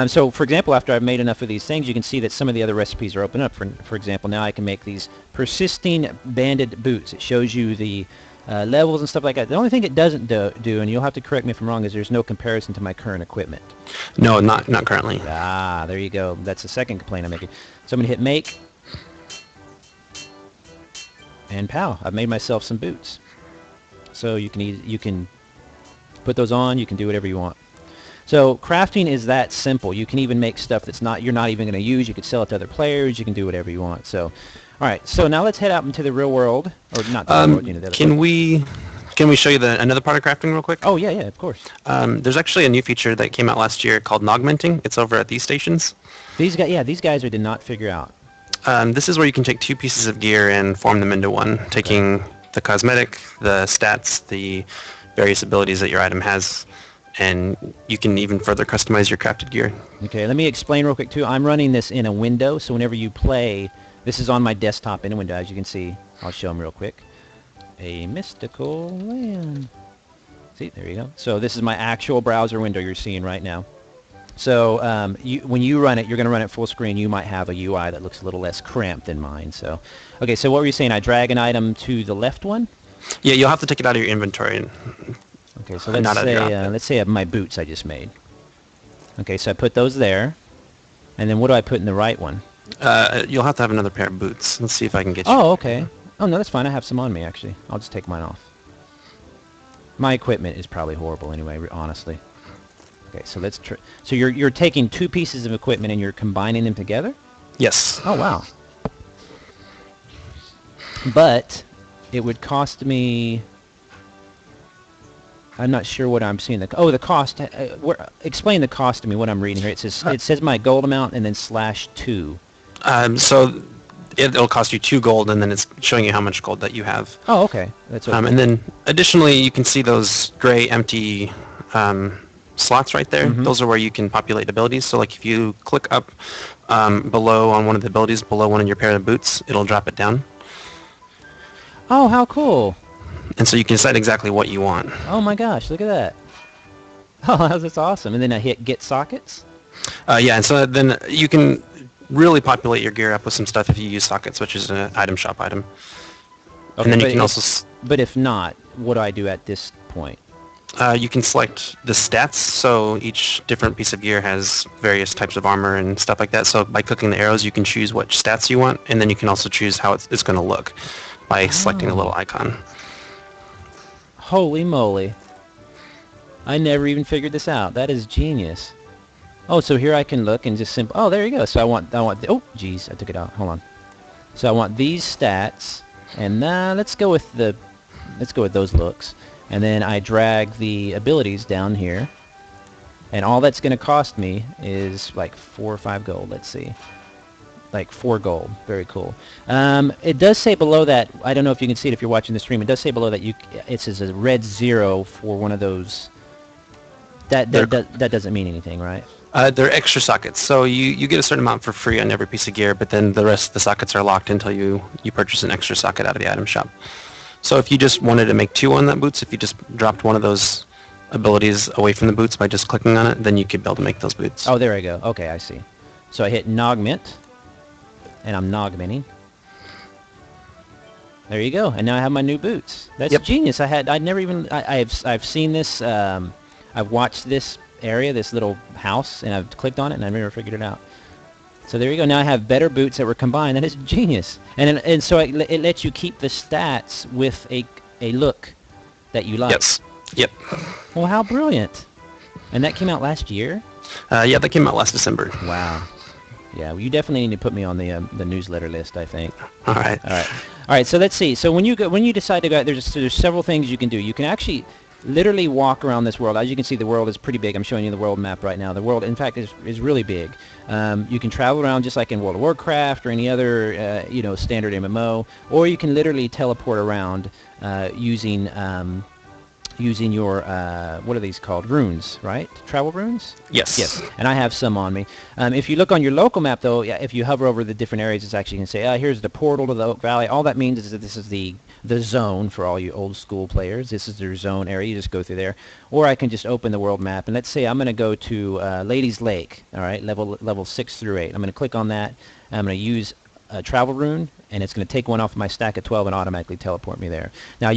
So, for example, after I've made enough of these things, you can see that some of the other recipes are open up. For example, now I can make these persisting banded boots. It shows you the levels and stuff like that. The only thing it doesn't do, and you'll have to correct me if I'm wrong, is there's no comparison to my current equipment. No, not currently. Ah, there you go. That's the second complaint I'm making. So I'm going to hit make. And pow, I've made myself some boots. So you can put those on. You can do whatever you want. So crafting is that simple. You can even make stuff you're not even going to use. You could sell it to other players. You can do whatever you want. So, all right. So now let's head out into the real world, or not the real world. The can we show you another part of crafting real quick? Oh yeah, of course. There's actually a new feature that came out last year called Augmenting. It's over at these stations. These guys did not figure out. This is where you can take 2 pieces of gear and form them into one, taking the cosmetic, the stats, the various abilities that your item has. And you can even further customize your crafted gear. Okay, let me explain real quick too. I'm running this in a window, so whenever you play, this is on my desktop in a window, as you can see. I'll show them real quick. A mystical land. See, there you go. So this is my actual browser window you're seeing right now. So when you run it, you're going to run it full screen. You might have a UI that looks a little less cramped than mine. So, okay, so what were you saying? I drag an item to the left one? Yeah, you'll have to take it out of your inventory. Okay, so let's say my boots I just made. Okay, so I put those there. And then what do I put in the right one? You'll have to have another pair of boots. Let's see if I can get you. Oh, okay. Oh, no, that's fine. I have some on me, actually. I'll just take mine off. My equipment is probably horrible anyway, honestly. Okay, so let's try. So you're taking two pieces of equipment and you're combining them together? Yes. Oh, wow. But it would cost me... I'm not sure what I'm seeing. The cost. Explain the cost to me. What I'm reading here. It says my gold amount and then /2. So it'll cost you 2 gold, and then it's showing you how much gold that you have. Oh, okay. That's okay. And then additionally, you can see those gray empty slots right there. Mm-hmm. Those are where you can populate abilities. So like if you click up below on one of the abilities, below one of your pair of boots, it'll drop it down. Oh, how cool. And so you can decide exactly what you want. Oh my gosh, look at that. Oh, that's awesome. And then I hit get sockets? Yeah, and so then you can really populate your gear up with some stuff if you use sockets, which is an item shop item. Okay, and then you can also... But if not, what do I do at this point? You can select the stats, so each different piece of gear has various types of armor and stuff like that. So by clicking the arrows, you can choose which stats you want, and then you can also choose how it's going to look by selecting a little icon. Holy moly. I never even figured this out. That is genius. Oh, so here I can look and just oh, there you go. So I want oh, geez, I took it out. Hold on. So I want these stats, and let's go with those looks. And then I drag the abilities down here, and all that's going to cost me is like 4 or 5 gold. Let's see. Like 4 gold. Very cool. It does say below that, I don't know if you can see it if you're watching the stream, it does say below that it says a red 0 for one of those. That doesn't mean anything, right? They're extra sockets, so you get a certain amount for free on every piece of gear, but then the rest of the sockets are locked until you purchase an extra socket out of the item shop. So if you just wanted to make 2 on that boots, if you just dropped one of those abilities away from the boots by just clicking on it, then you could be able to make those boots. Oh, there I go. Okay, I see. So I hit Augment, and I'm augmenting. There you go. And now I have my new boots. That's genius. I've seen this. I've watched this area, this little house, and I've clicked on it, and I've never figured it out. So there you go. Now I have better boots that were combined. That is genius. And so it lets you keep the stats with a look that you like. Yes. Yep. Well, how brilliant. And that came out last year? Yeah, that came out last December. Wow. Yeah, well, you definitely need to put me on the newsletter list, I think. All right. All right. So let's see. So when you decide to go, there's several things you can do. You can actually literally walk around this world. As you can see, the world is pretty big. I'm showing you the world map right now. The world, in fact, is really big. You can travel around just like in World of Warcraft or any other standard MMO, or you can literally teleport around using your what are these called? Runes, right? Travel runes? Yes. Yes. And I have some on me. If you look on your local map, though, if you hover over the different areas, it's actually going to say, here's the portal to the Oak Valley. All that means is that this is the zone for all you old school players. This is their zone area. You just go through there. Or I can just open the world map, and let's say I'm going to go to Ladies Lake, all right, level 6 through 8. I'm going to click on that. I'm going to use a travel rune, and it's going to take one off my stack of 12 and automatically teleport me there. Now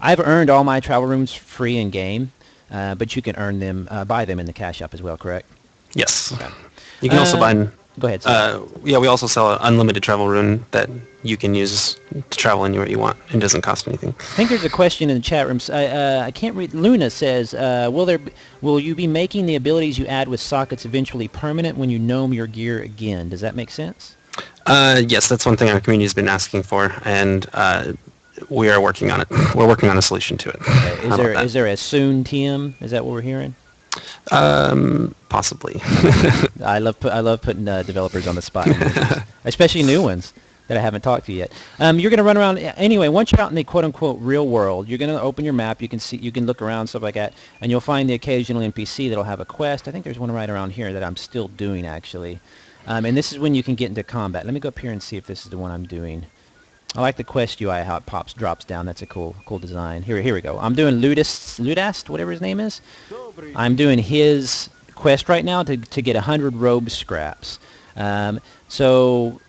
I've earned all my travel runes free in game, but you can earn them, buy them in the cash shop as well, correct? Yes. Okay. You can also buy. Go ahead. Yeah, we also sell an unlimited travel rune that you can use to travel anywhere you want. It doesn't cost anything. I think there's a question in the chat room. I can't read. Luna says, will you be making the abilities you add with sockets eventually permanent when you gnome your gear again? Does that make sense? Yes, that's one thing our community has been asking for, and we are working on it. We're working on a solution to it. Okay. Is there a soon TM? Is that what we're hearing? Possibly. I love putting developers on the spot, especially new ones that I haven't talked to yet. You're going to run around anyway. Once you're out in the quote-unquote real world, you're going to open your map. You can look around, stuff like that, and you'll find the occasional NPC that'll have a quest. I think there's one right around here that I'm still doing actually. And this is when you can get into combat. Let me go up here and see if this is the one I'm doing. I like the quest UI, how it drops down. That's a cool design. Here we go. I'm doing Ludast, whatever his name is. I'm doing his quest right now to get 100 robe scraps. So,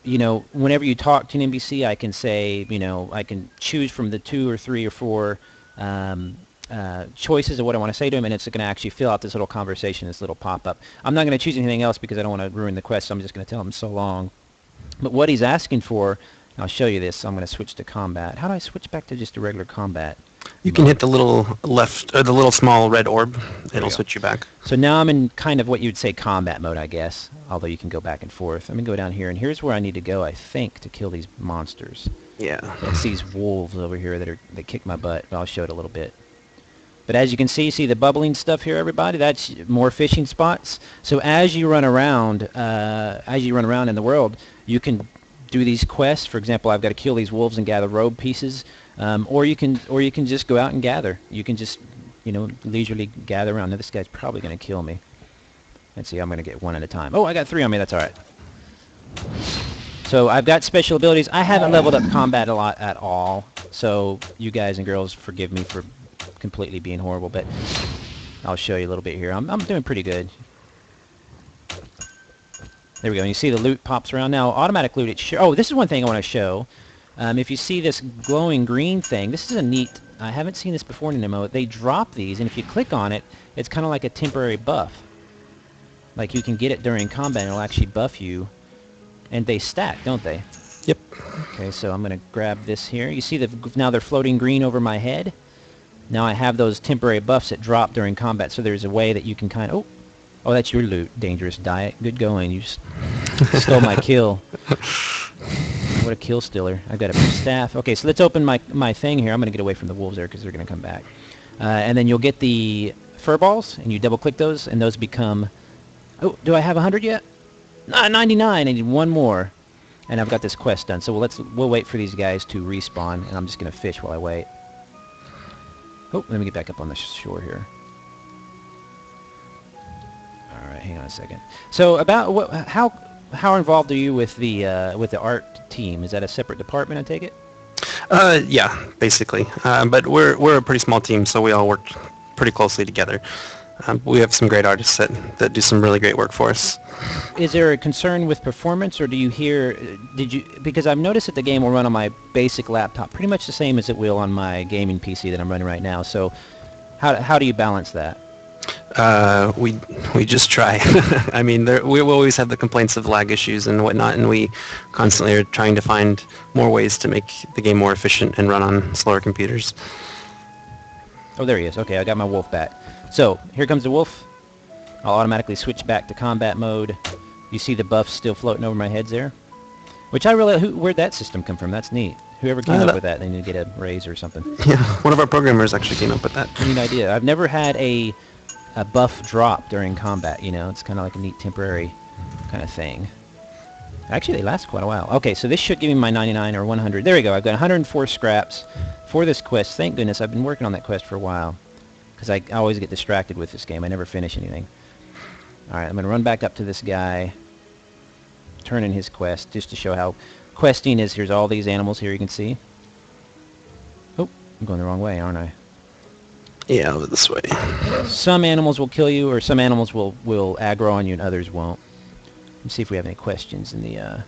whenever you talk to an NPC, I can say, I can choose from the 2 or 3 or 4 choices of what I want to say to him, and it's going to actually fill out this little conversation, this little pop-up. I'm not going to choose anything else because I don't want to ruin the quest, so I'm just going to tell him so long. But what he's asking for, I'll show you this. So I'm going to switch to combat. How do I switch back to just a regular combat? You can hit the little left, or the little small red orb. It'll switch you back. So now I'm in kind of what you'd say combat mode, I guess, although you can go back and forth. I'm going to go down here, and here's where I need to go, I think, to kill these monsters. Yeah. It's these wolves over here that kick my butt. I'll show it a little bit. But as you can see the bubbling stuff here, everybody? That's more fishing spots. So as you run around in the world, you can do these quests. For example, I've got to kill these wolves and gather robe pieces, or you can just go out and gather. You can just, leisurely gather around. Now this guy's probably going to kill me. Let's see, I'm going to get one at a time. Oh, I got 3 on me. That's all right. So I've got special abilities. I haven't leveled up combat a lot at all. So you guys and girls, forgive me for completely being horrible, but I'll show you a little bit here. I'm doing pretty good. There we go. And you see the loot pops around now. Automatic loot. Oh, this is one thing I want to show. If you see this glowing green thing, this is a neat. I haven't seen this before in an MMO. They drop these, and if you click on it, it's kind of like a temporary buff. Like you can get it during combat, and it'll actually buff you. And they stack, don't they? Yep. Okay, so I'm going to grab this here. You see now they're floating green over my head. Now I have those temporary buffs that drop during combat, so there's a way that you can kind of... Oh, that's your loot. Dangerous diet. Good going. You stole my kill. What a kill stealer. I've got a staff. Okay, so let's open my thing here. I'm going to get away from the wolves there because they're going to come back. And then you'll get the fur balls, and you double-click those, and those become... Oh, do I have 100 yet? 99. I need one more. And I've got this quest done. So we'll wait for these guys to respawn, and I'm just going to fish while I wait. Oh, let me get back up on the shore here. All right, hang on a second. So about how involved are you with the art team? Is that a separate department, I take it? Yeah, basically. But we're a pretty small team, so we all work pretty closely together. We have some great artists that do some really great work for us. Is there a concern with performance, or because I've noticed that the game will run on my basic laptop pretty much the same as it will on my gaming PC that I'm running right now. So how do you balance that? We just try. I mean, we always have the complaints of lag issues and whatnot, and we constantly are trying to find more ways to make the game more efficient and run on slower computers. Oh, there he is. Okay, I got my wolf back. So here comes the wolf. I'll automatically switch back to combat mode. You see the buffs still floating over my heads there? Where'd that system come from? That's neat. Whoever came up with that, they need to get a raise or something. Yeah, one of our programmers actually came up with that. Neat idea. I've never had a buff drop during combat, It's kind of like a neat temporary kind of thing. Actually, they last quite a while. Okay, so this should give me my 99 or 100. There we go. I've got 104 scraps for this quest. Thank goodness. I've been working on that quest for a while, because I always get distracted with this game. I never finish anything. All right, I'm going to run back up to this guy, turn in his quest, just to show how questing is. Here's all these animals here you can see. Oh, I'm going the wrong way, aren't I? Yeah, over this way. Some animals will kill you, or some animals will aggro on you, and others won't. Let's see if we have any questions in the...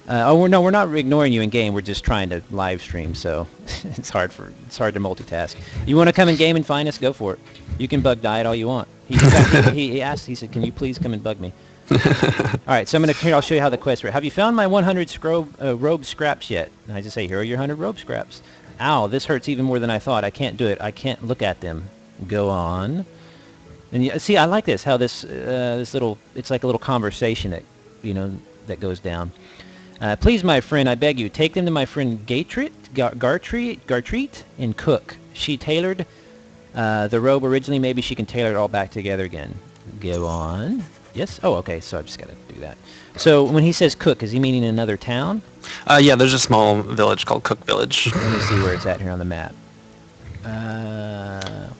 no, we're not ignoring you in game. We're just trying to live stream, so it's hard to multitask. You want to come in game and find us? Go for it. You can bug diet all you want. He asked. He said, "Can you please come and bug me?" All right. So I'll show you how the quest works. Have you found my 100 robe scraps yet? And I just say, here are your 100 robe scraps. Ow! This hurts even more than I thought. I can't do it. I can't look at them. Go on. And you see, I like this. How this little, it's like a little conversation that that goes down. Please, my friend, I beg you, take them to my friend Gartreet and cook. She tailored the robe originally. Maybe she can tailor it all back together again. Go on. Yes? Oh, okay, so I just got to do that. So when he says cook, is he meaning another town? Yeah, there's a small village called Cook Village. Let me see where it's at here on the map.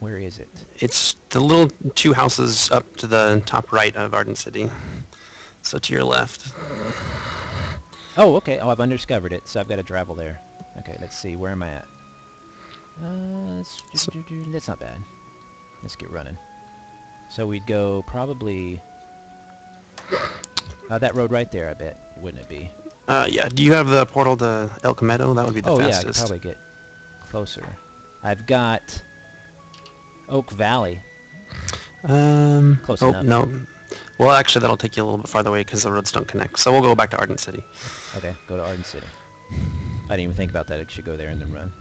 Where is it? It's the little 2 houses up to the top right of Arden City. So to your left. Oh, okay. Oh, I've undiscovered it, so I've got to travel there. Okay, let's see. Where am I at? That's not bad. Let's get running. So we'd go probably... that road right there, I bet, wouldn't it be? Yeah. Do you have the portal to El Camino? That would be the fastest. Yeah, I could probably get closer. I've got Oak Valley. Close Oh, enough. no. Well, actually, that'll take you a little bit farther away because the roads don't connect. So we'll go back to Arden City. Okay, go to Arden City. I didn't even think about that. I should go there and then run.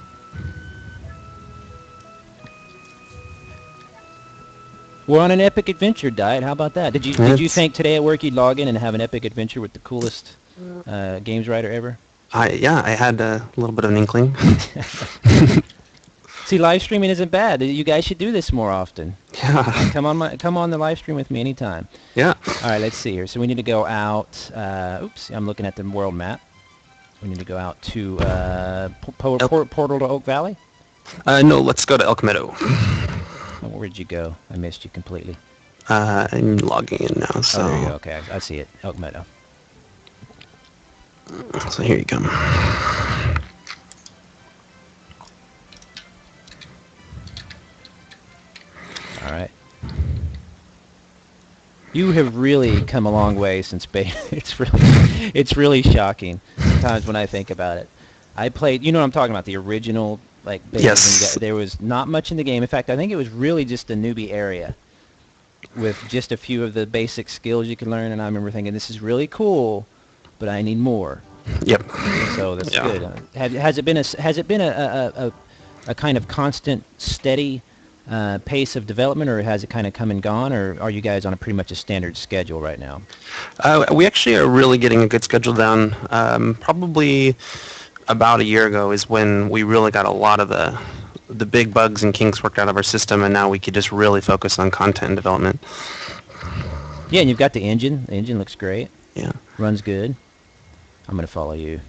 We're on an epic adventure diet. How about that? Did you think today at work you'd log in and have an epic adventure with the coolest games writer ever? I had a little bit of an inkling. See, live streaming isn't bad. You guys should do this more often. Yeah. Come on the live stream with me anytime. Yeah. All right, let's see here. So we need to go out. Oops, I'm looking at the world map. We need to go out to Portal to Oak Valley. No, let's go to Elk Meadow. Oh, where'd you go? I missed you completely. I'm logging in now, so... Oh, there you go. Okay, I see it. Elk Meadow. So here you come. All right. You have really come a long way since beta. It's really shocking sometimes when I think about it. I played, you know what I'm talking about, the original like beta. Yes. There was not much in the game. In fact, I think it was really just a newbie area with just a few of the basic skills you can learn. And I remember thinking, this is really cool, but I need more. Yep. So that's good. Has it been a kind of constant, steady pace of development, or has it kind of come and gone, or are you guys on a pretty much a standard schedule right now? We actually are really getting a good schedule down. Probably about a year ago is when we really got a lot of the big bugs and kinks worked out of our system, and now we could just really focus on content development. Yeah, and you've got the engine. The engine looks great. Yeah. Runs good. I'm going to follow you.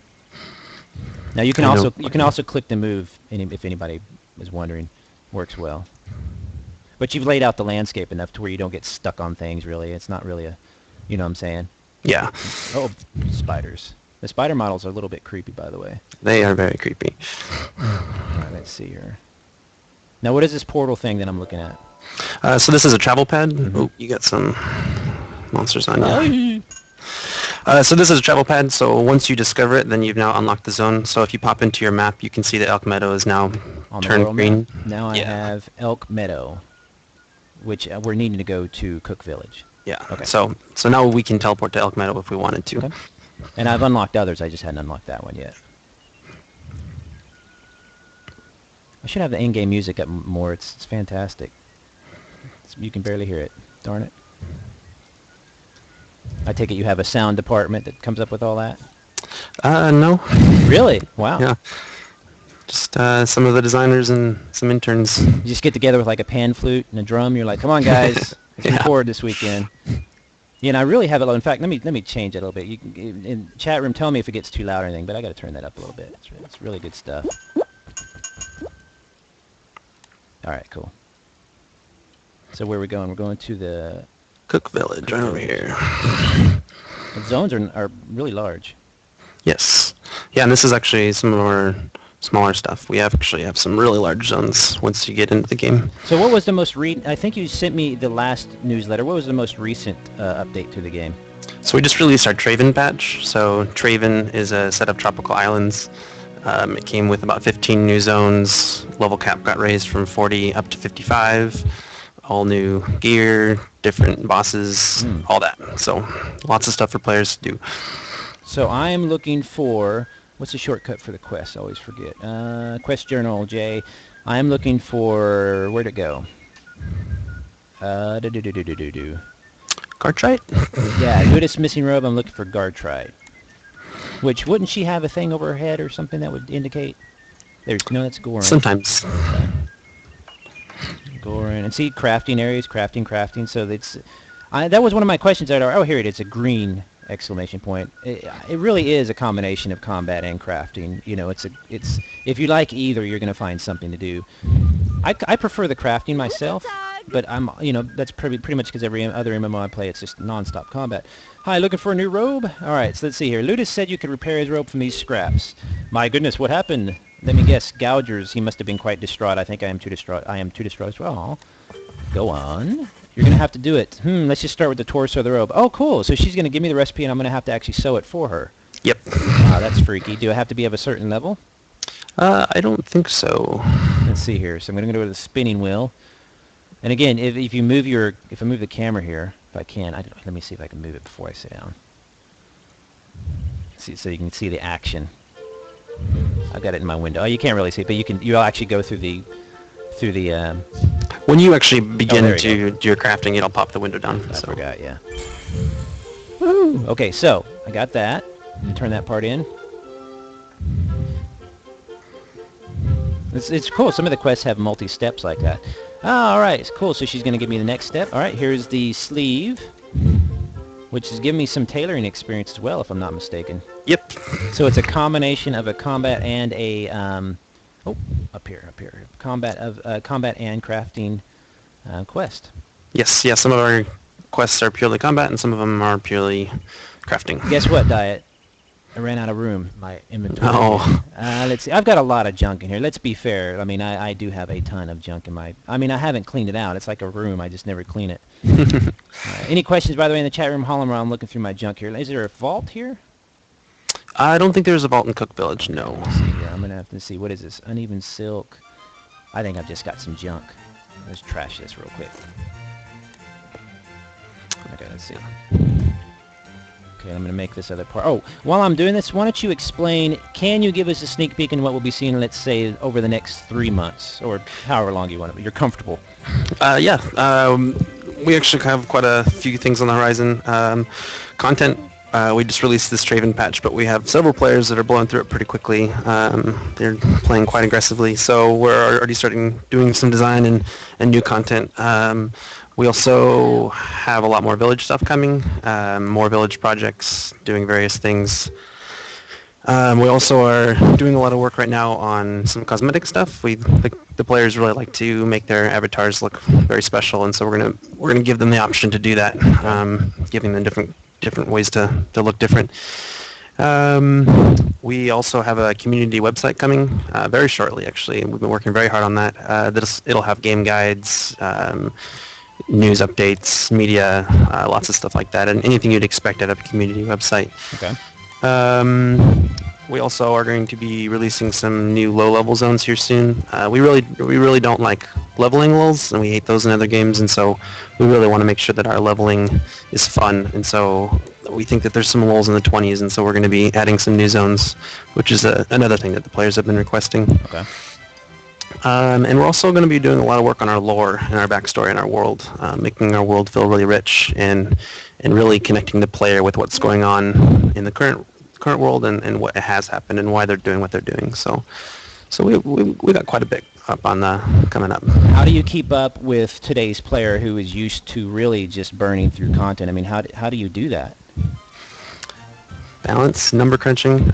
Now you can also click to move if anybody is wondering. Works well. But you've laid out the landscape enough to where you don't get stuck on things, really. It's not really you know what I'm saying? Yeah. Oh, spiders. The spider models are a little bit creepy, by the way. They are very creepy. All right, let's see here. Now, what is this portal thing that I'm looking at? So this is a travel pad. Mm-hmm. Oh, you got some monsters on you. Oh. So this is a travel pad, so once you discover it, then you've now unlocked the zone. So if you pop into your map, you can see that Elk Meadow is now On turned the green. Map. Now I have Elk Meadow, which we're needing to go to Cook Village. Yeah. Okay. So now we can teleport to Elk Meadow if we wanted to. Okay. And I've unlocked others. I just hadn't unlocked that one yet. I should have the in-game music up more. It's fantastic. You can barely hear it. Darn it. I take it you have a sound department that comes up with all that? No. Really? Wow. Yeah. Just some of the designers and some interns. You just get together with like a pan flute and a drum. You're like, come on, guys. Let's record this weekend. Yeah, and I really have it low. In fact, let me change it a little bit. You can, in chat room, tell me if it gets too loud or anything, but I got to turn that up a little bit. It's really good stuff. All right, cool. So where are we going? We're going to the Cook Village, right over here. The zones are really large. Yes. Yeah, and this is actually some of our smaller stuff. We actually have some really large zones once you get into the game. So what was the most I think you sent me the last newsletter. What was the most recent update to the game? So we just released our Traven patch. So Traven is a set of tropical islands. It came with about 15 new zones. Level cap got raised from 40 up to 55. All new gear, different bosses, all that. So lots of stuff for players to do. So I'm looking for, what's the shortcut for the quest? I always forget. Quest Journal, Jay. I'm looking for, where'd it go? Gartrite? Yeah, Goodest Missing Robe, I'm looking for Gartrite. Which, wouldn't she have a thing over her head or something that would indicate? No, that's Gorin. Sometimes. Gorin. And see, crafting areas, crafting. So that was one of my questions. Oh, here it is, a green exclamation point. It really is a combination of combat and crafting. You know, it's if you like either, you're going to find something to do. I prefer the crafting myself, but that's pretty much because every other MMO I play, it's just non-stop combat. Hi, looking for a new robe? All right, so let's see here. Ludus said you could repair his robe from these scraps. My goodness, what happened? Let me guess. Gougers. He must have been quite distraught. I think I am too distraught. I am too distraught as well. Go on. You're going to have to do it. Let's just start with the torso of the robe. Oh, cool. So she's going to give me the recipe, and I'm going to have to actually sew it for her. Yep. Wow, that's freaky. Do I have to be of a certain level? I don't think so. Let's see here. So I'm going to go to the spinning wheel. And again, if you move if I move the camera here, if I can, let me see if I can move it before I sit down. See, so you can see the action. I've got it in my window. Oh, you can't really see it, but you'll actually go through the when you actually begin you to do your crafting, it'll pop the window down. I forgot, yeah. Woo! Okay, so I got that. I'm gonna turn that part in. It's cool. Some of the quests have multi-steps like that. Oh, all right, it's cool. So she's going to give me the next step. All right, here's the sleeve, which is giving me some tailoring experience as well, if I'm not mistaken. Yep. So it's a combination of a combat and a up here, combat and crafting quest. Yes, yeah. Some of our quests are purely combat, and some of them are purely crafting. Guess what, Diet? I ran out of room in my inventory. Oh. Let's see. I've got a lot of junk in here. Let's be fair. I mean, I do have a ton of junk in my... I mean, I haven't cleaned it out. It's like a room. I just never clean it. Any questions, by the way, in the chat room? Holler around. I'm looking through my junk here. Is there a vault here? I don't think there's a vault in Cook Village, no. Let's see here. I'm going to have to see. What is this? Uneven silk. I think I've just got some junk. Let's trash this real quick. Okay, let's see. Okay, I'm going to make this other part. Oh, while I'm doing this, why don't you explain, can you give us a sneak peek in what we'll be seeing, let's say, over the next 3 months, or however long you want it, you're comfortable? Yeah, we actually have quite a few things on the horizon. Content, we just released this Traven patch, but we have several players that are blowing through it pretty quickly. They're playing quite aggressively, so we're already doing some design and new content. We also have a lot more village stuff coming, more village projects, doing various things. We also are doing a lot of work right now on some cosmetic stuff. The players really like to make their avatars look very special, and so we're gonna give them the option to do that, giving them different ways to look different. We also have a community website coming very shortly, actually, and we've been working very hard on that. It'll have game guides, news updates, media, lots of stuff like that, and anything you'd expect out of a community website. Okay. We also are going to be releasing some new low-level zones here soon. We really don't like leveling lulls, and we hate those in other games, and so we really want to make sure that our leveling is fun, and so we think that there's some lulls in the 20s, and so we're going to be adding some new zones, which is another thing that the players have been requesting. Okay. And we're also going to be doing a lot of work on our lore and our backstory and our world, making our world feel really rich and really connecting the player with what's going on in the current world and what has happened and why they're doing what they're doing. So we got quite a bit up on coming up. How do you keep up with today's player who is used to really just burning through content? I mean, how do you do that? Balance, number crunching.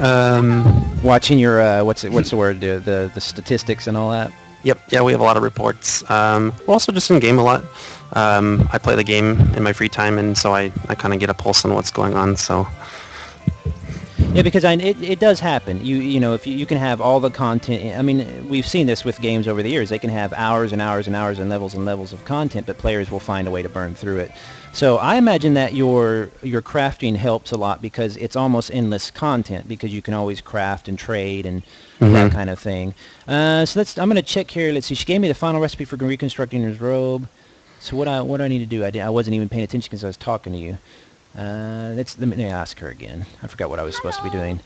Watching your what's the word? The statistics and all that. Yep. Yeah, we have a lot of reports. We're also just in game a lot. I play the game in my free time, and so I kind of get a pulse on what's going on. So. Yeah, because it does happen. You know, if you can have all the content. I mean, we've seen this with games over the years. They can have hours and hours and hours and levels of content, but players will find a way to burn through it. So I imagine that your crafting helps a lot because it's almost endless content because you can always craft and trade and that kind of thing. So I'm going to check here. Let's see. She gave me the final recipe for reconstructing his robe. So what do I need to do? I wasn't even paying attention because I was talking to you. Let me ask her again. I forgot what I was supposed to be doing.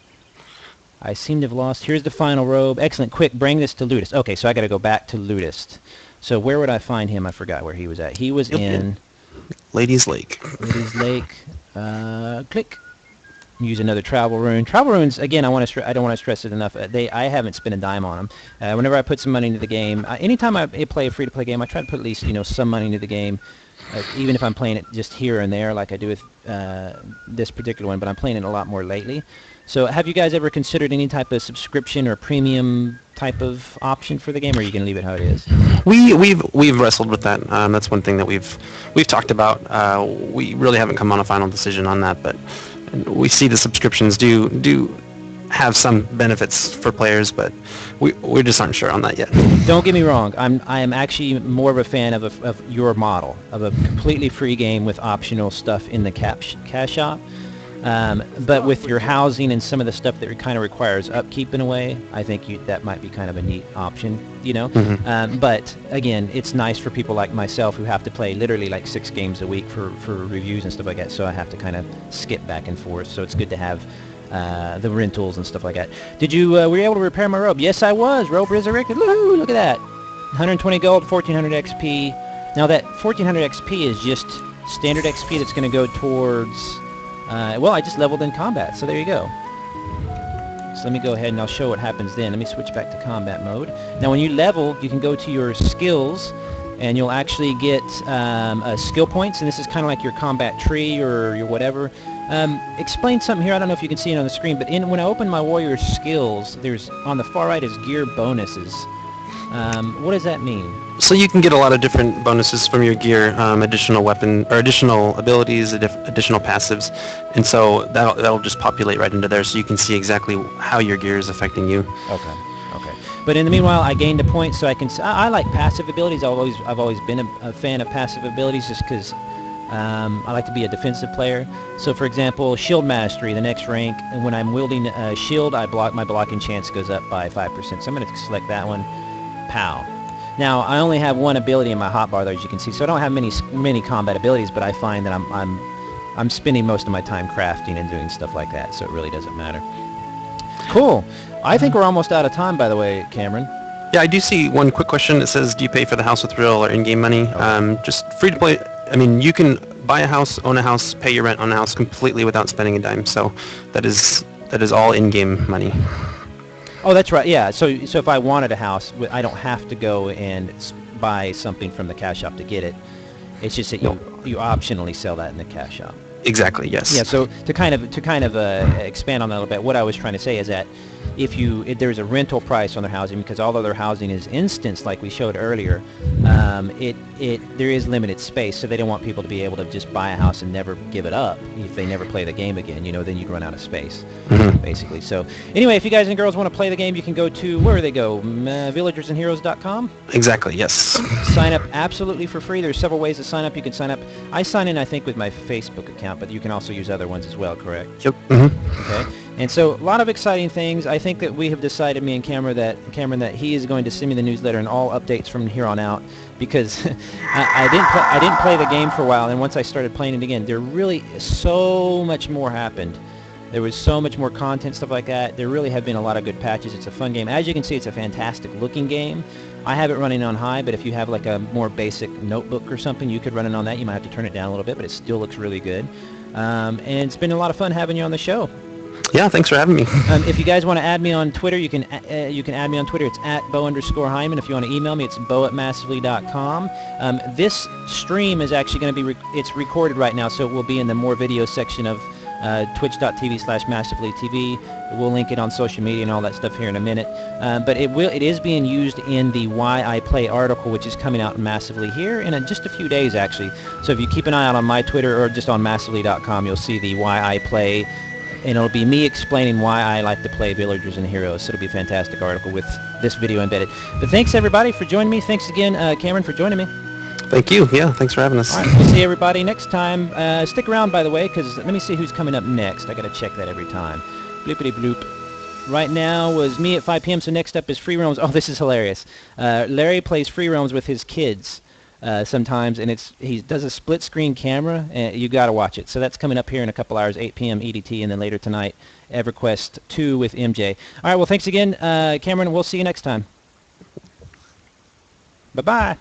I seem to have lost. Here's the final robe. Excellent. Quick, bring this to Ludist. Okay, so I got to go back to Ludist. So where would I find him? I forgot where he was at. He was in Ladies Lake. Ladies Lake. Click. Use another travel rune. Travel runes, again, I don't want to stress it enough. I haven't spent a dime on them. Whenever I put some money into the game, anytime I play a free-to-play game, I try to put at least some money into the game. Even if I'm playing it just here and there like I do with this particular one, but I'm playing it a lot more lately. So have you guys ever considered any type of subscription or premium type of option for the game, or are you going to leave it how it is? We've wrestled with that. That's one thing that we've talked about. We really haven't come on a final decision on that, but we see the subscriptions do have some benefits for players, but we just aren't sure on that yet. Don't get me wrong. I am actually more of a fan of your model of a completely free game with optional stuff in the cash shop. But with your housing and some of the stuff that kind of requires upkeep in a way, I think that might be kind of a neat option, you know. But again, it's nice for people like myself who have to play literally like 6 games a week for reviews and stuff like that. So I have to kind of skip back and forth. So it's good to have the rentals and stuff like that. Did you were you able to repair my robe? Yes, I was. Robe resurrected. Woohoo! Look at that. 120 gold, 1400 XP. Now that 1400 XP is just standard XP that's going to go towards. Well, I just leveled in combat, so there you go. So let me go ahead and I'll show what happens then. Let me switch back to combat mode. Now when you level, you can go to your skills, and you'll actually get skill points, and this is kind of like your combat tree or your whatever. Explain something here. I don't know if you can see it on the screen, but when I open my warrior skills, there's on the far right is gear bonuses. What does that mean? So you can get a lot of different bonuses from your gear, additional weapon or additional abilities, additional passives, and so that'll just populate right into there, so you can see exactly how your gear is affecting you. Okay. But in the meanwhile, I gained a point, so I can. I like passive abilities. I've always been a fan of passive abilities, just because I like to be a defensive player. So, for example, shield mastery, the next rank, and when I'm wielding a shield, my blocking chance goes up by 5%. So I'm going to select that one. Pow. Now I only have one ability in my hotbar there, as you can see, so I don't have many combat abilities, but I find that I'm spending most of my time crafting and doing stuff like that, so it really doesn't matter. Cool. I think we're almost out of time, by the way, Cameron. Yeah, I do see one quick question. It says, do you pay for the house with real or in-game money? Just free to play. I mean, you can buy a house, own a house, pay your rent on a house completely without spending a dime, so that is all in-game money. Oh, that's right. Yeah. So if I wanted a house, I don't have to go and buy something from the cash shop to get it. It's just that you optionally sell that in the cash shop. Exactly. Yes. Yeah. So to kind of expand on that a little bit, what I was trying to say is that if there's a rental price on their housing, because all of their housing is instanced, like we showed earlier, there is limited space, so they don't want people to be able to just buy a house and never give it up if they never play the game again. You know, then you'd run out of space, basically. So anyway, if you guys and girls want to play the game, you can go to where do they go? Villagersandheroes.com. Exactly. Yes. Sign up absolutely for free. There's several ways to sign up. You can sign up. I sign in, I think, with my Facebook account, but you can also use other ones as well. Correct? Yep. Okay. And so a lot of exciting things. I think that we have decided, me and Cameron, that he is going to send me the newsletter and all updates from here on out, because I didn't play the game for a while, and once I started playing it again, there really so much more happened. There was so much more content, stuff like that. There really have been a lot of good patches. It's a fun game. As you can see, it's a fantastic looking game. I have it running on high, but if you have like a more basic notebook or something, you could run it on that. You might have to turn it down a little bit, but it still looks really good. And it's been a lot of fun having you on the show. Yeah, thanks for having me. If you guys want to add me on Twitter, you can add me on Twitter. It's at beau_hindman. If you want to email me, it's beau@massively.com. This stream is actually going to be it's recorded right now, so it will be in the more video section of twitch.tv/massivelytv. We'll link it on social media and all that stuff here in a minute. But it is being used in the Why I Play article, which is coming out massively here in just a few days, actually. So if you keep an eye out on my Twitter or just on massively.com, you'll see the Why I Play. And it'll be me explaining why I like to play Villagers and Heroes. So it'll be a fantastic article with this video embedded. But thanks, everybody, for joining me. Thanks again, Cameron, for joining me. Thank you. Yeah, thanks for having us. All right, we'll see everybody next time. Stick around, by the way, because let me see who's coming up next. I got to check that every time. Bloopity bloop. Right now was me at 5 p.m., so next up is Free Roams. Oh, this is hilarious. Larry plays Free Roams with his kids. Sometimes, and he does a split screen camera, and you got to watch it. So that's coming up here in a couple hours, 8 p.m. EDT, and then later tonight, EverQuest 2 with MJ. All right, well, thanks again, Cameron. We'll see you next time. Bye-bye.